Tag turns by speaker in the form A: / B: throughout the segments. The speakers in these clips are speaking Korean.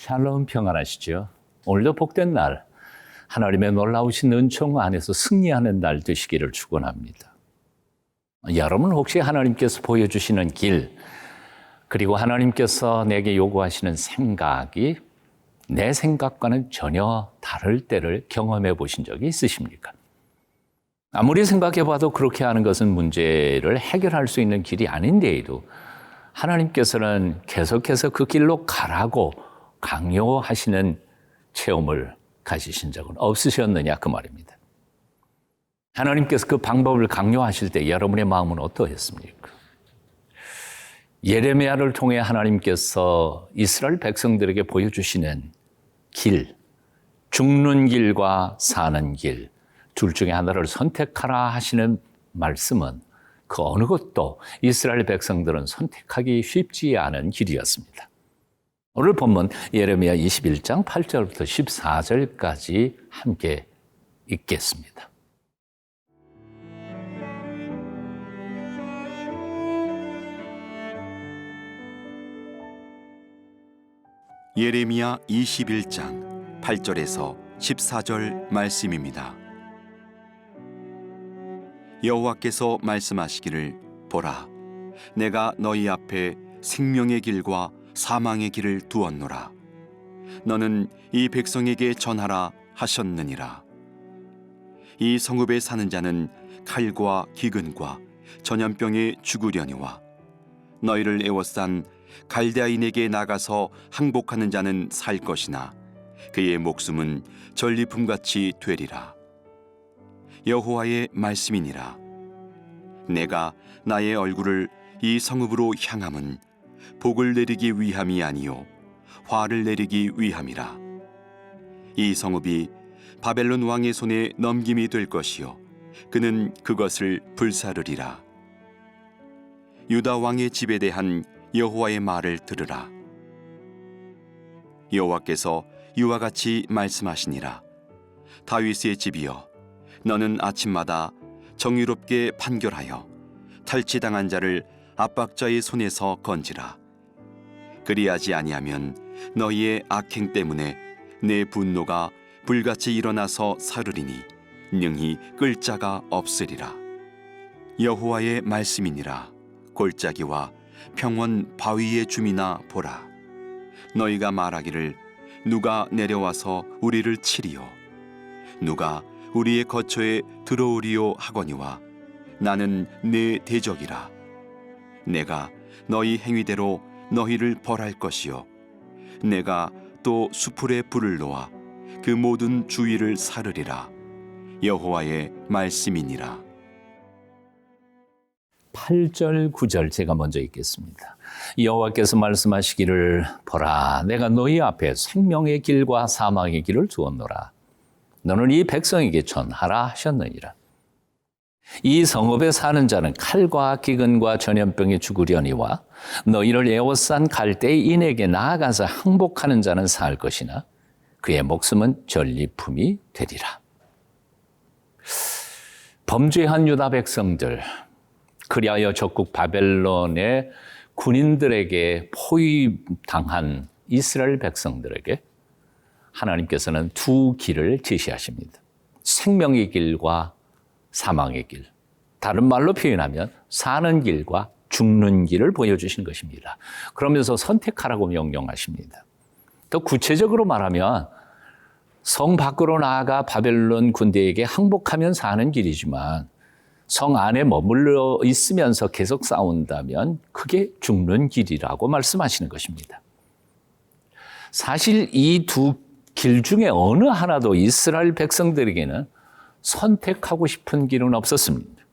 A: 샬롬 평안하시죠? 오늘도 복된 날, 하나님의 놀라우신 은총 안에서 승리하는 날 되시기를 축원합니다. 여러분 혹시 하나님께서 보여주시는 길, 그리고 하나님께서 내게 요구하시는 생각이 내 생각과는 전혀 다를 때를 경험해 보신 적이 있으십니까? 아무리 생각해 봐도 그렇게 하는 것은 문제를 해결할 수 있는 길이 아닌데에도 하나님께서는 계속해서 그 길로 가라고 강요하시는 체험을 가지신 적은 없으셨느냐 그 말입니다. 하나님께서 그 방법을 강요하실 때 여러분의 마음은 어떠했습니까? 예레미야를 통해 하나님께서 이스라엘 백성들에게 보여주시는 길, 죽는 길과 사는 길, 둘 중에 하나를 선택하라 하시는 말씀은 그 어느 것도 이스라엘 백성들은 선택하기 쉽지 않은 길이었습니다. 오늘 본문 예레미야 21장 8절부터 14절까지 함께 읽겠습니다.
B: 예레미야 21장 8절에서 14절 말씀입니다. 여호와께서 말씀하시기를 보라, 내가 너희 앞에 생명의 길과 사망의 길을 두었노라. 너는 이 백성에게 전하라 하셨느니라. 이 성읍에 사는 자는 칼과 기근과 전염병에 죽으려니와 너희를 애워싼 갈대아인에게 나가서 항복하는 자는 살 것이나 그의 목숨은 전리품같이 되리라. 여호와의 말씀이니라. 내가 나의 얼굴을 이 성읍으로 향함은 복을 내리기 위함이 아니요 화를 내리기 위함이라. 이 성읍이 바벨론 왕의 손에 넘김이 될 것이요 그는 그것을 불사르리라. 유다 왕의 집에 대한 여호와의 말을 들으라. 여호와께서 이와 같이 말씀하시니라. 다윗의 집이여, 너는 아침마다 정의롭게 판결하여 탈취당한 자를 압박자의 손에서 건지라. 그리하지 아니하면 너희의 악행 때문에 내 분노가 불같이 일어나서 사르리니 능히 끌 자가 없으리라. 여호와의 말씀이니라. 골짜기와 평원 바위의 주민아 보라, 너희가 말하기를 누가 내려와서 우리를 치리요 누가 우리의 거처에 들어오리요 하거니와 나는 내 대적이라. 내가 너희 행위대로 너희를 벌할 것이요 내가 또 수풀에 불을 놓아 그 모든 주위를 사르리라. 여호와의 말씀이니라.
A: 8절, 9절 제가 먼저 읽겠습니다. 여호와께서 말씀하시기를 보라, 내가 너희 앞에 생명의 길과 사망의 길을 두었노라. 너는 이 백성에게 전하라 하셨느니라. 이 성읍에 사는 자는 칼과 기근과 전염병에 죽으려니와 너희를 에워싼 갈대인에게 나아가서 항복하는 자는 살 것이나 그의 목숨은 전리품이 되리라. 범죄한 유다 백성들, 그리하여 적국 바벨론의 군인들에게 포위당한 이스라엘 백성들에게 하나님께서는 두 길을 제시하십니다. 생명의 길과 사망의 길. 다른 말로 표현하면 사는 길과 죽는 길을 보여주시는 것입니다. 그러면서 선택하라고 명령하십니다. 더 구체적으로 말하면 성 밖으로 나아가 바벨론 군대에게 항복하면 사는 길이지만 성 안에 머물러 있으면서 계속 싸운다면 그게 죽는 길이라고 말씀하시는 것입니다. 사실 이 두 길 중에 어느 하나도 이스라엘 백성들에게는 선택하고 싶은 길은 없었습니다.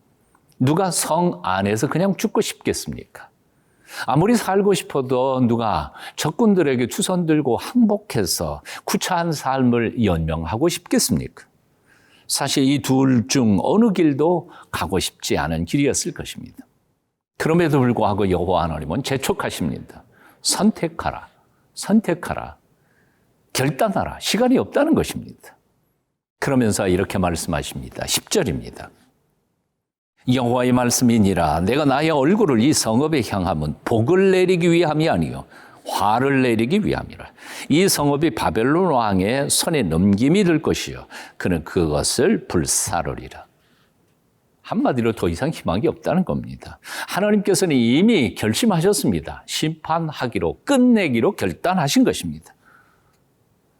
A: 누가 성 안에서 그냥 죽고 싶겠습니까? 아무리 살고 싶어도 누가 적군들에게 투선 들고 항복해서 구차한 삶을 연명하고 싶겠습니까? 사실 이 둘 중 어느 길도 가고 싶지 않은 길이었을 것입니다. 그럼에도 불구하고 여호와 하나님은 재촉하십니다. 선택하라, 선택하라, 결단하라. 시간이 없다는 것입니다. 그러면서 이렇게 말씀하십니다. 10절입니다. 여호와의 말씀이니라. 내가 나의 얼굴을 이 성읍에 향함은 복을 내리기 위함이 아니요 화를 내리기 위함이라. 이 성읍이 바벨론 왕의 손에 넘김이 될 것이요 그는 그것을 불사르리라. 한마디로 더 이상 희망이 없다는 겁니다. 하나님께서는 이미 결심하셨습니다. 심판하기로 끝내기로 결단하신 것입니다.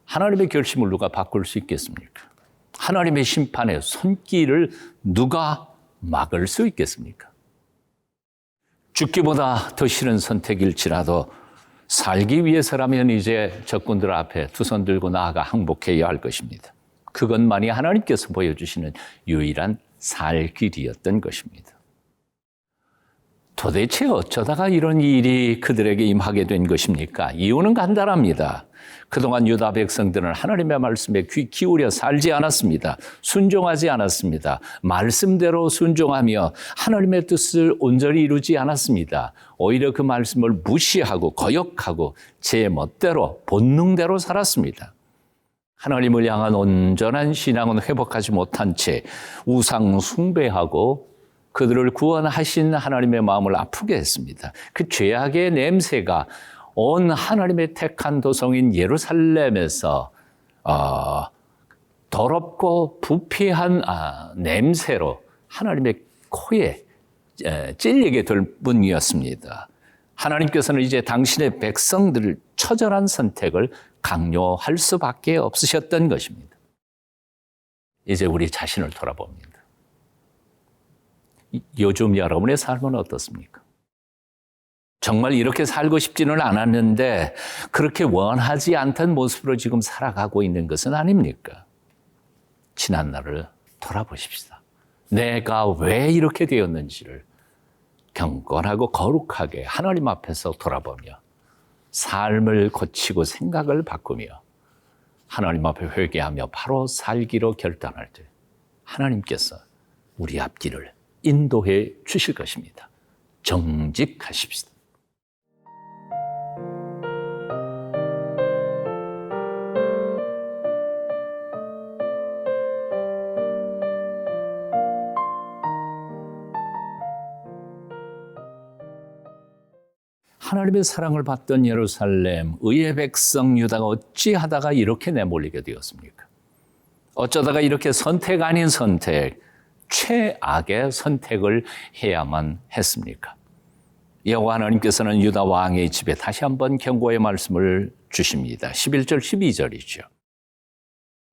A: 하나님의 결심을 누가 바꿀 수 있겠습니까? 하나님의 심판의 손길을 누가 막을 수 있겠습니까? 죽기보다 더 싫은 선택일지라도 살기 위해서라면 이제 적군들 앞에 두 손 들고 나아가 항복해야 할 것입니다. 그것만이 하나님께서 보여주시는 유일한 살 길이었던 것입니다. 도대체 어쩌다가 이런 일이 그들에게 임하게 된 것입니까? 이유는 간단합니다. 그동안 유다 백성들은 하나님의 말씀에 귀 기울여 살지 않았습니다. 순종하지 않았습니다. 말씀대로 순종하며 하나님의 뜻을 온전히 이루지 않았습니다. 오히려 그 말씀을 무시하고 거역하고 제 멋대로 본능대로 살았습니다. 하나님을 향한 온전한 신앙은 회복하지 못한 채 우상 숭배하고 그들을 구원하신 하나님의 마음을 아프게 했습니다. 그 죄악의 냄새가 온 하나님의 택한 도성인 예루살렘에서 더럽고 부패한 냄새로 하나님의 코에 찔리게 될 뿐이었습니다. 하나님께서는 이제 당신의 백성들을 처절한 선택을 강요할 수밖에 없으셨던 것입니다. 이제 우리 자신을 돌아봅니다. 요즘 여러분의 삶은 어떻습니까? 정말 이렇게 살고 싶지는 않았는데 그렇게 원하지 않던 모습으로 지금 살아가고 있는 것은 아닙니까? 지난 날을 돌아보십시다. 내가 왜 이렇게 되었는지를 경건하고 거룩하게 하나님 앞에서 돌아보며 삶을 고치고 생각을 바꾸며 하나님 앞에 회개하며 바로 살기로 결단할 때 하나님께서 우리 앞길을 인도해 주실 것입니다. 정직하십시다. 하나님의 사랑을 받던 예루살렘, 의의 백성 유다가 어찌하다가 이렇게 내몰리게 되었습니까? 어쩌다가 이렇게 선택 아닌 선택, 최악의 선택을 해야만 했습니까? 여호와 하나님께서는 유다 왕의 집에 다시 한번 경고의 말씀을 주십니다. 11절 12절이죠.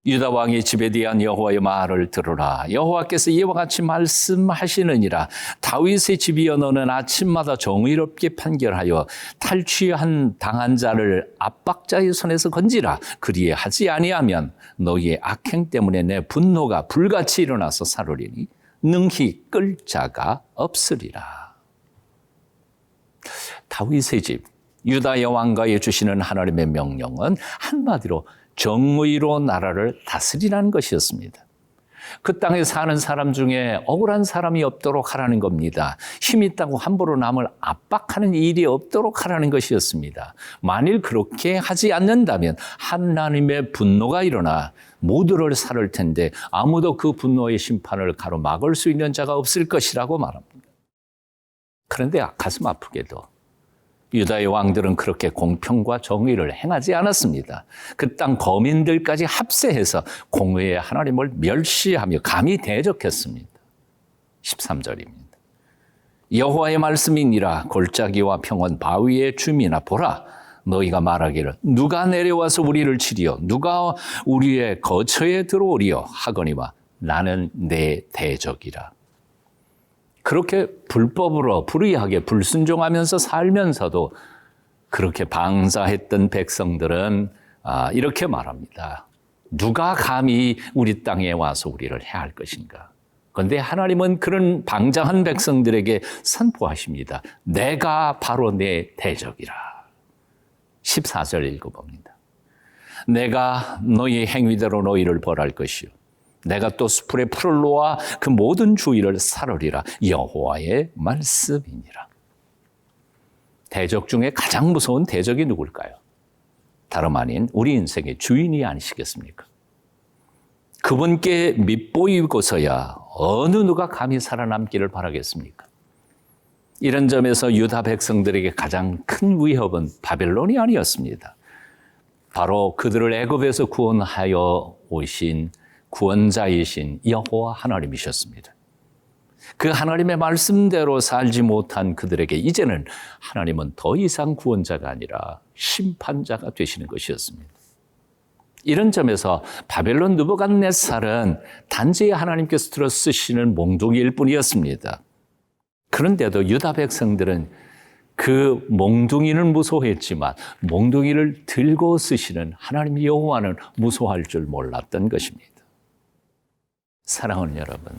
A: 유다 왕의 집에 대한 여호와의 말을 들으라. 여호와께서 이와 같이 말씀하시느니라. 다윗의 집이여 너는 아침마다 정의롭게 판결하여 탈취한 당한 자를 압박자의 손에서 건지라. 그리하지 아니하면 너희의 악행 때문에 내 분노가 불같이 일어나서 사르리니 능히 끌 자가 없으리라. 다윗의 집, 유다 여왕가에 주시는 하나님의 명령은 한마디로 정의로 나라를 다스리라는 것이었습니다. 그 땅에 사는 사람 중에 억울한 사람이 없도록 하라는 겁니다. 힘 있다고 함부로 남을 압박하는 일이 없도록 하라는 것이었습니다. 만일 그렇게 하지 않는다면 하나님의 분노가 일어나 모두를 살을 텐데 아무도 그 분노의 심판을 가로막을 수 있는 자가 없을 것이라고 말합니다. 그런데 가슴 아프게도 유다의 왕들은 그렇게 공평과 정의를 행하지 않았습니다. 그 땅 거민들까지 합세해서 공의의 하나님을 멸시하며 감히 대적했습니다. 13절입니다. 여호와의 말씀이니라. 골짜기와 평원 바위의 주민아 보라. 너희가 말하기를 누가 내려와서 우리를 치리요 누가 우리의 거처에 들어오리요 하거니와 나는 내 대적이라. 그렇게 불법으로 불의하게 불순종하면서 살면서도 그렇게 방자했던 백성들은 이렇게 말합니다. 누가 감히 우리 땅에 와서 우리를 해할 것인가? 그런데 하나님은 그런 방장한 백성들에게 선포하십니다. 내가 바로 내 대적이라. 14절 읽어봅니다. 내가 너희 행위대로 너희를 벌할 것이요 내가 또 수풀의 풀을 놓아 그 모든 주위를 사르리라. 여호와의 말씀이니라. 대적 중에 가장 무서운 대적이 누굴까요? 다름 아닌 우리 인생의 주인이 아니시겠습니까? 그분께 밑보이고서야 어느 누가 감히 살아남기를 바라겠습니까? 이런 점에서 유다 백성들에게 가장 큰 위협은 바벨론이 아니었습니다. 바로 그들을 애굽에서 구원하여 오신 구원자이신 여호와 하나님이셨습니다. 그 하나님의 말씀대로 살지 못한 그들에게 이제는 하나님은 더 이상 구원자가 아니라 심판자가 되시는 것이었습니다. 이런 점에서 바벨론 느부갓네살은 단지 하나님께서 들어 쓰시는 몽둥이일 뿐이었습니다. 그런데도 유다 백성들은 그 몽둥이는 무서워했지만 몽둥이를 들고 쓰시는 하나님 여호와는 무서워할 줄 몰랐던 것입니다. 사랑하는 여러분,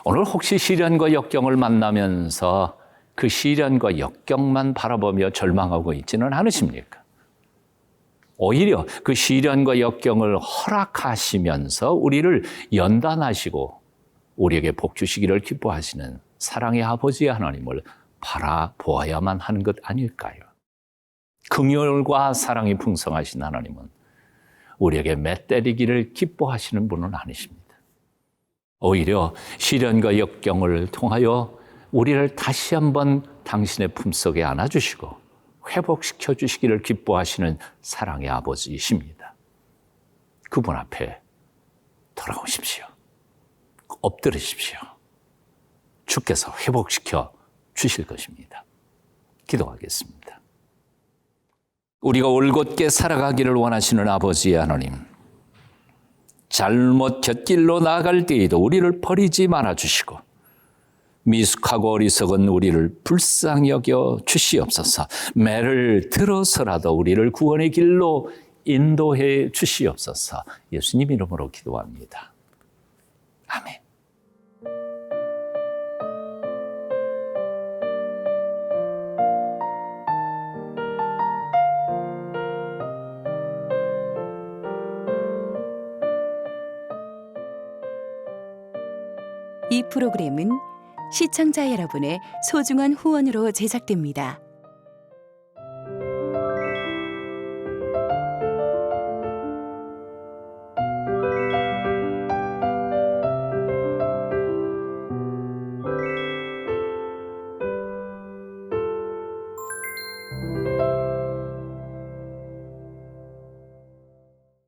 A: 오늘 혹시 시련과 역경을 만나면서 그 시련과 역경만 바라보며 절망하고 있지는 않으십니까? 오히려 그 시련과 역경을 허락하시면서 우리를 연단하시고 우리에게 복 주시기를 기뻐하시는 사랑의 아버지 하나님을 바라보아야만 하는 것 아닐까요? 긍휼과 사랑이 풍성하신 하나님은 우리에게 맷때리기를 기뻐하시는 분은 아니십니다. 오히려 시련과 역경을 통하여 우리를 다시 한번 당신의 품속에 안아주시고 회복시켜 주시기를 기뻐하시는 사랑의 아버지이십니다. 그분 앞에 돌아오십시오. 엎드리십시오. 주께서 회복시켜 주실 것입니다. 기도하겠습니다. 우리가 올곧게 살아가기를 원하시는 아버지의 하나님, 잘못 곁길로 나아갈 때에도 우리를 버리지 말아주시고 미숙하고 어리석은 우리를 불쌍히 여겨 주시옵소서. 매를 들어서라도 우리를 구원의 길로 인도해 주시옵소서. 예수님 이름으로 기도합니다. 아멘.
C: 이 프로그램은 시청자 여러분의 소중한 후원으로 제작됩니다.